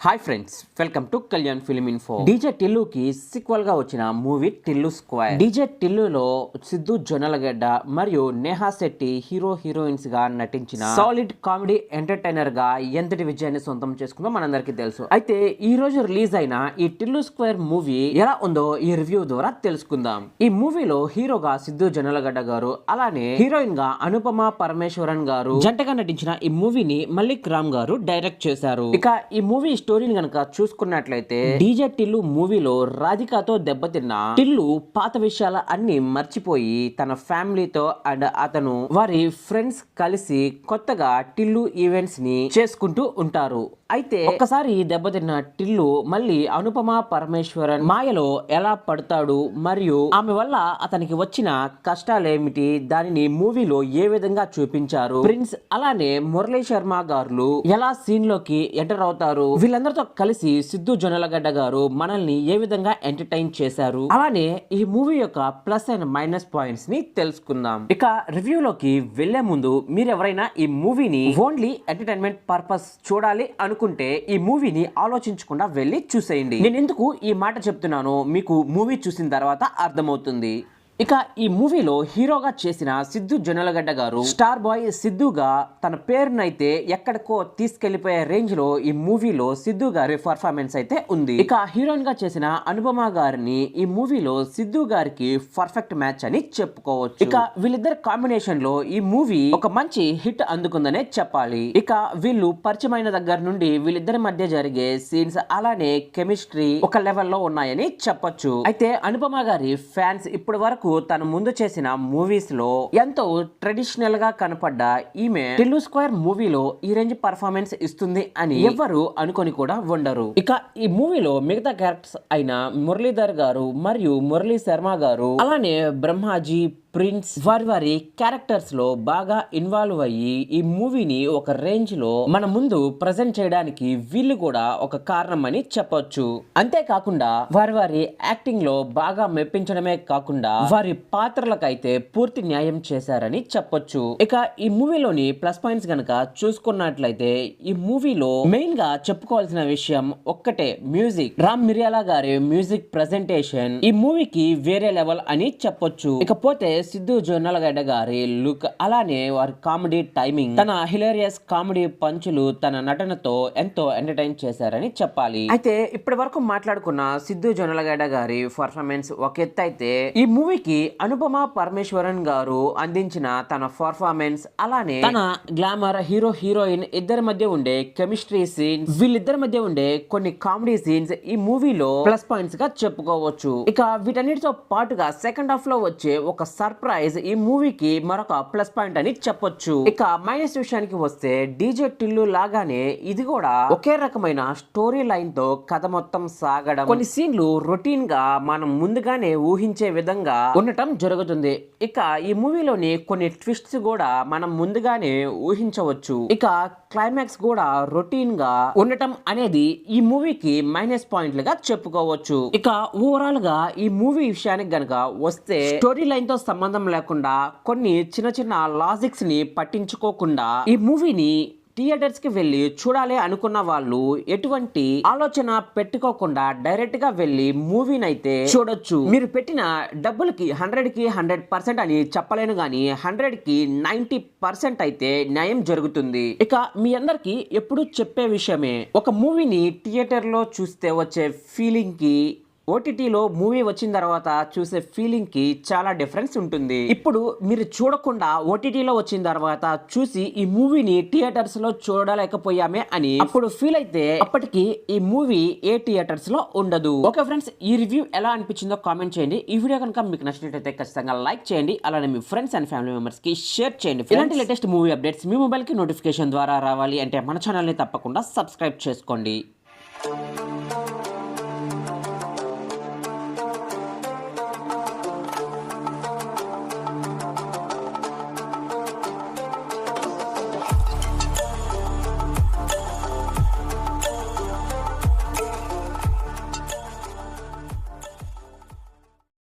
Hi friends, welcome to Kalyan film info. DJ టిల్లుకి sequel గా వచ్చిన మూవీ టిల్లు స్క్వేర్. డీజే టిల్లులో సిద్ధు జొన్నలగడ్డ మరియు నేహా శెట్టి హీరోయిన్స్ గా నటించిన సాలిడ్ కామెడీ ఎంటర్టైనర్ గా ఎంతటి విజయాన్ని సొంతం చేసుకుందో మనందరికీ తెలుసు. అయితే ఈ రోజు రిలీజ్ అయిన ఈ టిల్లు స్క్వేర్ మూవీ ఎలా ఉందో ఈ రివ్యూ ద్వారా తెలుసుకుందాం. ఈ మూవీలో హీరోగా సిద్ధు జొన్నలగడ్డ గారు, అలానే హీరోయిన్ గా అనుపమ పరమేశ్వరన్ గారు జంటగా నటించిన ఈ మూవీని మల్లిక్ రామ్ గారు డైరెక్ట్ చేశారు. ఇక ఈ మూవీ స్టోరీని గనక చూసుకున్నట్లయితే డీజే టిల్లు మూవీలో రాధికాతో దెబ్బతిన్న టిల్లు పాత విషయాల అన్ని మర్చిపోయి తన ఫ్యామిలీతో అండ్ అతను వారి ఫ్రెండ్స్ కలిసి కొత్తగా టిల్లు ఈవెంట్స్ ని చేసుకుంటూ ఉంటారు. అయితే ఒక్కసారి దెబ్బతిన్న టిల్లు మళ్ళీ అనుపమ పరమేశ్వరన్ మాయలో ఎలా పడతాడు మరియు ఆమె వల్ల అతనికి వచ్చిన కష్టాలేమిటి, దానిని మూవీలో ఏ విధంగా చూపించారు, ప్రిన్స్ అలానే మురళీ శర్మ గారు ఎలా సీన్ లోకి ఎంటర్ అవుతారు, వీళ్ళందరితో కలిసి సిద్ధు జొన్నలగడ్డ గారు మనల్ని ఏ విధంగా ఎంటర్టైన్ చేశారు, అలానే ఈ మూవీ యొక్క ప్లస్ అండ్ మైనస్ పాయింట్స్ ని తెలుసుకుందాం. ఇక రివ్యూలోకి వెళ్లే ముందు మీరు ఎవరైనా ఈ మూవీని ఓన్లీ ఎంటర్టైన్మెంట్ పర్పస్ చూడాలి అనుకుంటే ఈ మూవీని ఆలోచించకుండా వెళ్ళి చూసేయండి. నేను ఎందుకు ఈ మాట చెప్తున్నానో మీకు మూవీ చూసిన తర్వాత అర్థమవుతుంది. ఇక ఈ మూవీలో హీరోగా చేసిన సిద్ధు జొన్నలగడ్డ గారు స్టార్ బాయ్ సిద్ధుగా తన పేరునైతే ఎక్కడికో తీసుకెళ్లిపోయే రేంజ్ లో ఈ మూవీలో సిద్ధు గారి పర్ఫార్మెన్స్ అయితే ఉంది. ఇక హీరోయిన్ గా చేసిన అనుపమ గారిని ఈ మూవీలో సిద్ధు గారికి పర్ఫెక్ట్ మ్యాచ్ అని చెప్పుకోవచ్చు. ఇక వీళ్ళిద్దరు కాంబినేషన్ లో ఈ మూవీ ఒక మంచి హిట్ అందుకుందనే చెప్పాలి. ఇక వీళ్ళు పరిచయమైన దగ్గర నుండి వీళ్ళిద్దరి మధ్య జరిగే సీన్స్ అలానే కెమిస్ట్రీ ఒక లెవెల్లో ఉన్నాయని చెప్పొచ్చు. అయితే అనుపమ గారి ఫ్యాన్స్ ఇప్పటి వరకు తన ముందు చేసిన మూవీస్ లో ఎంతో ట్రెడిషనల్ గా కనపడ్డ ఈమె టిల్లు స్క్వేర్ మూవీలో ఈ రేంజ్ పర్ఫార్మెన్స్ ఇస్తుంది అని ఎవ్వరు అనుకొని కూడా ఉండరు. ఇక ఈ మూవీలో మిగతా క్యారెక్టర్స్ అయిన మురళీధర్ గారు మరియు మురళీ శర్మ గారు అలానే బ్రహ్మాజీ, ప్రిన్స్ వారి క్యారెక్టర్స్ లో బాగా ఇన్వాల్వ్ అయ్యి ఈ మూవీని ఒక రేంజ్ లో మన ముందు ప్రజెంట్ చేయడానికి వీళ్ళు కూడా ఒక కారణం అని చెప్పొచ్చు. అంతేకాకుండా వారి యాక్టింగ్ లో బాగా మెప్పించడమే కాకుండా వారి పాత్రలకైతే పూర్తి న్యాయం చేశారని చెప్పొచ్చు. ఇక ఈ మూవీలోని ప్లస్ పాయింట్స్ గనక చూసుకున్నట్లయితే ఈ మూవీలో మెయిన్ గా చెప్పుకోవాల్సిన విషయం ఒక్కటే, మ్యూజిక్. రామ్ మిర్యాల గారి మ్యూజిక్ ప్రెజెంటేషన్ ఈ మూవీకి వేరే లెవెల్ అని చెప్పొచ్చు. ఇకపోతే సిద్ధు జొన్నలగడ్డ గారి లుక్ అలానే వారి కామెడీ టైమింగ్, తన హిలేరియస్ కామెడీ పంచులు తన నటనతో ఎంతో ఎంటర్టైన్ చేశారని చెప్పాలి. అయితే ఇప్పటి వరకు మాట్లాడుకున్న సిద్ధు జొన్నలగడ్డ గారి పర్ఫార్మెన్స్ ఒక ఎత్తు అయితే ఈ మూవీకి అనుపమ పరమేశ్వరన్ గారు అందించిన తన పర్ఫార్మెన్స్ అలానే తన గ్లామర్ హీరోయిన్ ఇద్దరి మధ్య ఉండే కెమిస్ట్రీ సీన్స్, వీళ్ళిద్దరి మధ్య ఉండే కొన్ని కామెడీ సీన్స్ ఈ మూవీలో ప్లస్ పాయింట్స్ గా చెప్పుకోవచ్చు. ఇక వీటన్నిటితో పాటుగా సెకండ్ హాఫ్ లో వచ్చే ఒక సర్ప్రైజ్ ఈ మూవీకి మరొక ప్లస్ పాయింట్ అని చెప్పొచ్చు. ఇక మైనస్ విషయానికి వస్తే డీజే టిల్లు లాగానే ఇది కూడా ఒకే రకమైన స్టోరీ లైన్ తో కథ మొత్తం సాగడం, కొన్ని సీన్లు రొటీన్ గా మనం ముందుగానే ఊహించే విధంగా ఉండటం జరుగుతుంది. ఇక ఈ మూవీలోని కొన్ని ట్విస్ట్స్ కూడా మనం ముందుగానే ఊహించవచ్చు. ఇక క్లైమాక్స్ కూడా రొటీన్ గా ఉండటం అనేది ఈ మూవీకి మైనస్ పాయింట్లుగా చెప్పుకోవచ్చు. ఇక ఓవరాల్ గా ఈ మూవీ విషయానికి గనక వస్తే స్టోరీ లైన్ తో సంబంధం లేకుండా కొన్ని చిన్న లాజిక్స్ ని పట్టించుకోకుండా ఈ మూవీని థియేటర్స్ కి వెళ్ళి చూడాలి అనుకున్న వాళ్ళు ఎటువంటి ఆలోచన పెట్టుకోకుండా డైరెక్ట్ గా వెళ్ళి మూవీని అయితే చూడొచ్చు. మీరు పెట్టిన డబ్బులకి 100కి 100% అని చెప్పలేను గానీ 100కి 90% అయితే న్యాయం జరుగుతుంది. ఇక మీ అందరికి ఎప్పుడు చెప్పే విషయమే, ఒక మూవీని థియేటర్ లో చూస్తే వచ్చే ఫీలింగ్ కి ఓటీటీలో మూవీ వచ్చిన తర్వాత చూసే ఫీలింగ్ కి చాలా డిఫరెన్స్ ఉంటుంది. ఇప్పుడు మీరు చూడకుండా ఓటీటీలో వచ్చిన తర్వాత చూసి ఈ మూవీని థియేటర్స్ లో చూడలేకపోయామే అని అప్పుడు ఫీల్ అయితే అప్పటికి ఈ మూవీ ఏ థియేటర్స్ లో ఉండదు. ఓకే ఫ్రెండ్స్, ఈ రివ్యూ ఎలా అనిపించిందో కామెంట్ చేయండి. ఈ వీడియో కనుక మీకు నచ్చినట్లయితే ఖచ్చితంగా లైక్ చేయండి, అలానే మీ ఫ్రెండ్స్ అండ్ ఫ్యామిలీ మెంబర్స్ కి షేర్ చేయండి. ఇలాంటి లేటెస్ట్ మూవీ అప్డేట్స్ మీ మొబైల్ కి నోటిఫికేషన్ ద్వారా రావాలి అంటే మన ఛానల్ ని తప్పకుండా సబ్స్క్రైబ్ చేసుకోండి.